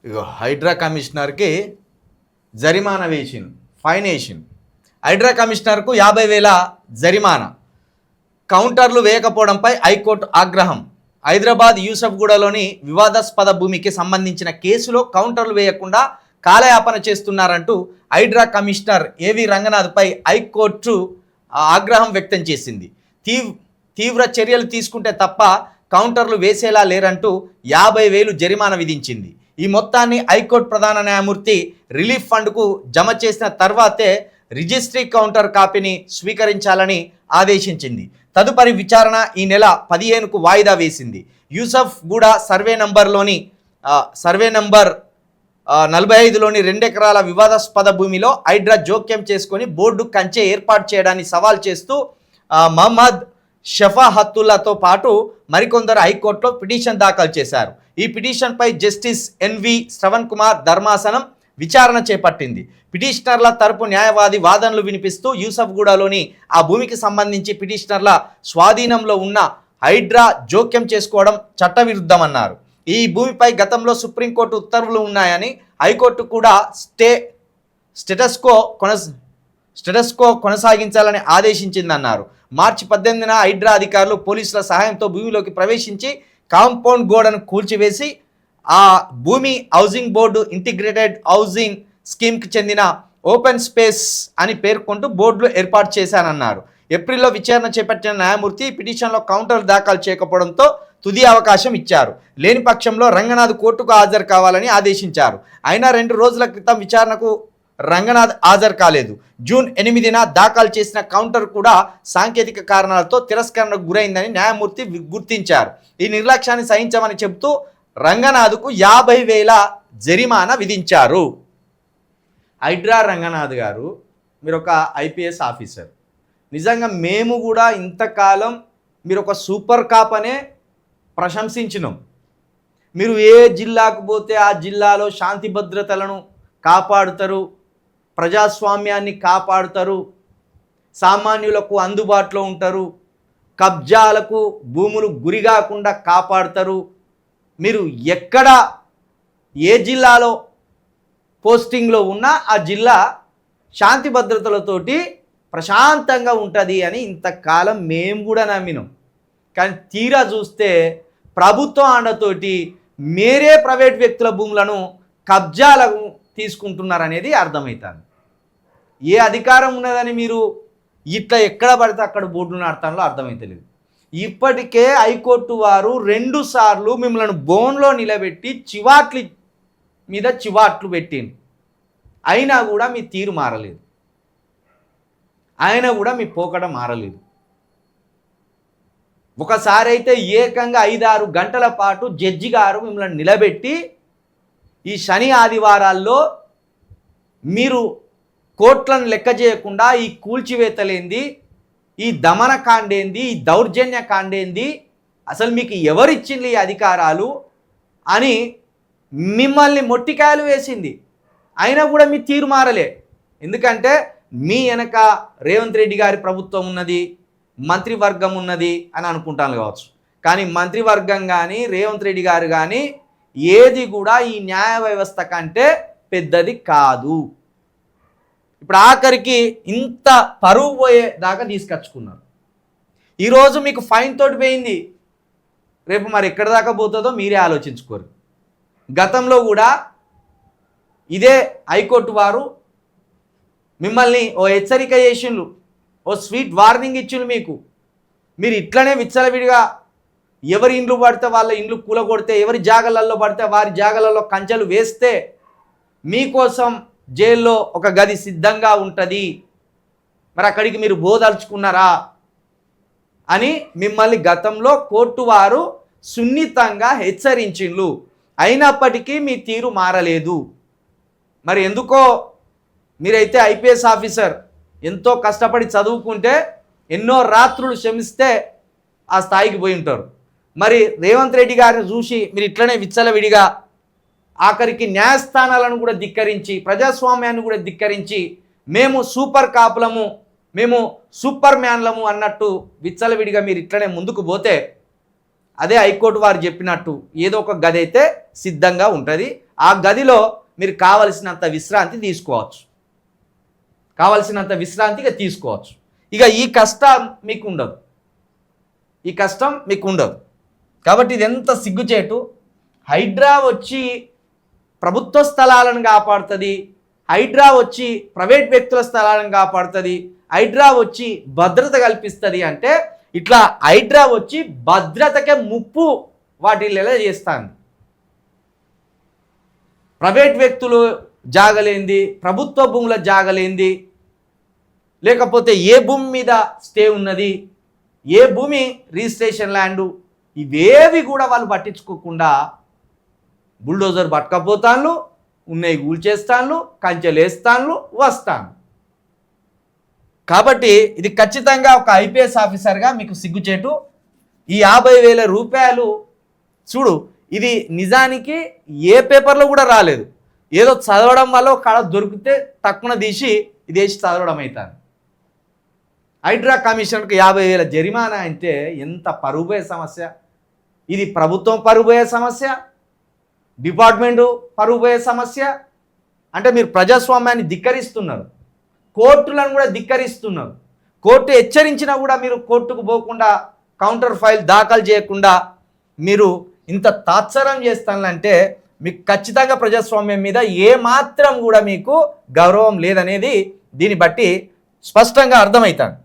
ఇగో హైడ్రా కమిషనర్కి జరిమానా వేసింది, ఫైన్ వేసింది. హైడ్రా కమిషనర్కు 50,000 జరిమానా. కౌంటర్లు వేయకపోవడంపై హైకోర్టు ఆగ్రహం. హైదరాబాద్ యూసఫ్గూడలోని వివాదాస్పద భూమికి సంబంధించిన కేసులో కౌంటర్లు వేయకుండా కాలయాపన చేస్తున్నారంటూ హైడ్రా కమిషనర్ ఏవి రంగనాథ్పై హైకోర్టు ఆగ్రహం వ్యక్తం చేసింది. తీవ్ర చర్యలు తీసుకుంటే తప్ప కౌంటర్లు వేసేలా లేరంటూ 50,000 జరిమానా విధించింది. ఈ మొత్తాన్ని హైకోర్టు ప్రధాన న్యాయమూర్తి రిలీఫ్ ఫండ్కు జమ చేసిన తర్వాతే రిజిస్ట్రీ కౌంటర్ కాపీని స్వీకరించాలని ఆదేశించింది. తదుపరి విచారణ ఈ నెల 15కు వాయిదా వేసింది. యూసఫ్గూడ సర్వే నంబర్ 45లోని 2 ఎకరాల వివాదాస్పద భూమిలో హైడ్రా జోక్యం చేసుకొని బోర్డు కంచె ఏర్పాటు చేయడాన్ని సవాల్ చేస్తూ మహమ్మద్ షఫాహత్తుల్లాతో పాటు మరికొందరు హైకోర్టులో పిటిషన్ దాఖలు చేశారు. ఈ పిటిషన్పై జస్టిస్ ఎన్వి శ్రవణ్ కుమార్ ధర్మాసనం విచారణ చేపట్టింది. పిటిషనర్ల తరపు న్యాయవాది వాదనలు వినిపిస్తూ యూసఫ్గూడలోని ఆ భూమికి సంబంధించి పిటిషనర్ల స్వాధీనంలో ఉన్న హైడ్రా జోక్యం చేసుకోవడం చట్టవిరుద్ధమన్నారు. ఈ భూమిపై గతంలో సుప్రీంకోర్టు ఉత్తర్వులు ఉన్నాయని, హైకోర్టు కూడా స్టేటస్కో కొనసాగించాలని ఆదేశించిందన్నారు. మార్చి 18న హైడ్రా అధికారులు పోలీసుల సహాయంతో భూమిలోకి ప్రవేశించి కాంపౌండ్ గోడను కూల్చివేసి ఆ భూమి హౌసింగ్ బోర్డు ఇంటిగ్రేటెడ్ హౌసింగ్ స్కీమ్కి చెందిన ఓపెన్ స్పేస్ అని పేర్కొంటూ బోర్డులు ఏర్పాటు చేశానన్నారు. ఏప్రిల్లో విచారణ చేపట్టిన న్యాయమూర్తి పిటిషన్లో కౌంటర్ దాఖలు చేయకపోవడంతో తుది అవకాశం ఇచ్చారు. లేని పక్షంలో రంగనాథ్ కోర్టుకు హాజరు కావాలని ఆదేశించారు. అయినా 2 రోజుల క్రితం విచారణకు రంగనాథ్ హాజరు కాలేదు. జూన్ 8న దాఖలు చేసిన కౌంటర్ కూడా సాంకేతిక కారణాలతో తిరస్కరణకు గురైందని న్యాయమూర్తి గుర్తించారు. ఈ నిర్లక్ష్యాన్ని సహించమని చెబుతూ రంగనాథ్కు 50,000 జరిమానా విధించారు. హైడ్రా రంగనాథ్ గారు, మీరు ఒక ఐపీఎస్ ఆఫీసర్. నిజంగా మేము కూడా ఇంతకాలం మీరు ఒక సూపర్ కాప్ అనే ప్రశంసించినాం. మీరు ఏ జిల్లాకు పోతే ఆ జిల్లాలో శాంతి భద్రతలను కాపాడుతారు, ప్రజాస్వామ్యాన్ని కాపాడుతారు, సామాన్యులకు అందుబాటులో ఉంటారు, కబ్జాలకు భూములు గురికాకుండా కాపాడుతారు. మీరు ఎక్కడ ఏ జిల్లాలో పోస్టింగ్లో ఉన్నా ఆ జిల్లా శాంతి భద్రతలతోటి ప్రశాంతంగా ఉంటుంది అని ఇంతకాలం మేము కూడా నమ్మినాం. కానీ తీరా చూస్తే ప్రభుత్వం అండతోటి మేరే ప్రైవేట్ వ్యక్తుల భూములను కబ్జాలకు తీసుకుంటున్నారనేది అర్థమవుతుంది. ఏ అధికారం ఉన్నదని మీరు ఇట్లా ఎక్కడ పడితే అక్కడ బోర్డులు నడతానో అర్థమవుతలేదు. ఇప్పటికే హైకోర్టు వారు 2 సార్లు మిమ్మల్ని బోన్లో నిలబెట్టి చివాట్లు పెట్టింది. అయినా కూడా మీ తీరు మారలేదు, అయినా కూడా మీ పోకడ మారలేదు. ఒకసారి అయితే ఏకంగా 5-6 గంటల పాటు జడ్జి గారు మిమ్మల్ని నిలబెట్టి ఈ శని ఆదివారాల్లో మీరు కోట్లను లెక్క చేయకుండా ఈ కూల్చివేతలేంది, ఈ దమన కాండేంది, ఈ దౌర్జన్య కాండేంది, అసలు మీకు ఎవరిచ్చింది ఈ అధికారాలు అని మిమ్మల్ని మొట్టికాయలు వేసింది. అయినా కూడా మీ తీరు మారలే. ఎందుకంటే మీ వెనక రేవంత్ రెడ్డి గారి ప్రభుత్వం ఉన్నది, మంత్రివర్గం ఉన్నది అని అనుకుంటాను కావచ్చు. కానీ మంత్రివర్గం కానీ రేవంత్ రెడ్డి గారు కానీ ఏది కూడా ఈ న్యాయ వ్యవస్థ కంటే పెద్దది కాదు. ఇప్పుడు ఆఖరికి ఇంత పరువు పోయేదాకా తీసుకొచ్చుకున్నారు. ఈరోజు మీకు ఫైన్ తోటి పోయింది, రేపు మరి ఎక్కడి దాకా పోతుందో మీరే ఆలోచించుకోరు. గతంలో కూడా ఇదే హైకోర్టు వారు మిమ్మల్ని ఓ హెచ్చరిక చేసిండ్రు, ఓ స్వీట్ వార్నింగ్ ఇచ్చిండ్రు మీకు. మీరు ఇట్లనే విచ్చలవిడిగా ఎవరి ఇండ్లు పడితే వాళ్ళ ఇండ్లు కూలగొడితే, ఎవరి జాగలలో పడితే వారి జాగలలో కంచెలు వేస్తే మీకోసం జైల్లో ఒక గది సిద్ధంగా ఉంటుంది, మరి అక్కడికి మీరు బోదలుచుకున్నారా అని మిమ్మల్ని గతంలో కోర్టు వారు సున్నితంగా హెచ్చరించిండ్రు. అయినప్పటికీ మీ తీరు మారలేదు. మరి ఎందుకో మీరైతే ఐపీఎస్ ఆఫీసర్ ఎంతో కష్టపడి చదువుకుంటే ఎన్నో రాత్రులు శ్రమిస్తే ఆ స్థాయికి పోయి ఉంటారు. మరి రేవంత్ రెడ్డి గారిని చూసి మీరు ఇట్లనే విచ్చలవిడిగా ఆఖరికి న్యాయస్థానాలను కూడా ధిక్కరించి, ప్రజాస్వామ్యాన్ని కూడా ధిక్కరించి, మేము సూపర్ కాపులము, మేము సూపర్ మ్యాన్లము అన్నట్టు విచ్చలవిడిగా మీరు ఇట్లనే ముందుకు పోతే అదే హైకోర్టు వారు చెప్పినట్టు ఏదో ఒక గది అయితే సిద్ధంగా ఉంటుంది, ఆ గదిలో మీరు కావలసినంత విశ్రాంతి తీసుకోవచ్చు, కావలసినంత విశ్రాంతిగా తీసుకోవచ్చు. ఇక ఈ కష్టం మీకు ఉండదు, ఈ కష్టం మీకు ఉండదు. కాబట్టి ఇది ఎంత సిగ్గుచేటు. హైడ్రా వచ్చి ప్రభుత్వ స్థలాలను కాపాడుతుంది, హైడ్రా వచ్చి ప్రైవేట్ వ్యక్తుల స్థలాలను కాపాడుతుంది, హైడ్రా వచ్చి భద్రత కల్పిస్తుంది అంటే ఇట్లా హైడ్రా వచ్చి భద్రతకే ముప్పు వాటిల్లో చేస్తాను. ప్రైవేట్ వ్యక్తులు జాగలేంది, ప్రభుత్వ భూముల జాగలేంది, లేకపోతే ఏ భూమి మీద స్టే ఉన్నది, ఏ భూమి రిజిస్ట్రేషన్ ల్యాండు, ఇవేవి కూడా వాళ్ళు పట్టించుకోకుండా బుల్డోజర్ పట్టుకపోతాను, ఉన్నాయి కూల్చేస్తాను, కంచెలేస్తాను, వస్తాను. కాబట్టి ఇది ఖచ్చితంగా ఒక ఐపీఎస్ ఆఫీసర్గా మీకు సిగ్గుచేటు. ఈ 50,000 రూపాయలు చూడు, ఇది నిజానికి ఏ పేపర్లో కూడా రాలేదు, ఏదో చదవడం వల్ల ఒక కళ దొరికితే తక్కువ తీసి ఇది వేసి చదవడం అవుతాను. హైడ్రా కమిషన్కు 50,000 జరిమానా అంటే ఎంత పరుగుపోయే సమస్య. ఇది ప్రభుత్వం పరుగుపోయే సమస్య, డిపార్ట్మెంటు పరుగుపోయే సమస్య. అంటే మీరు ప్రజాస్వామ్యాన్ని ధిక్కరిస్తున్నారు, కోర్టులను కూడా ధిక్కరిస్తున్నారు. కోర్టు హెచ్చరించినా కూడా మీరు కోర్టుకు పోకుండా, కౌంటర్ ఫైల్ దాఖలు చేయకుండా మీరు ఇంత తాత్సారం చేస్తానంటే మీకు ఖచ్చితంగా ప్రజాస్వామ్యం మీద ఏమాత్రం కూడా మీకు గౌరవం లేదనేది దీన్ని బట్టి స్పష్టంగా అర్థమవుతుంది.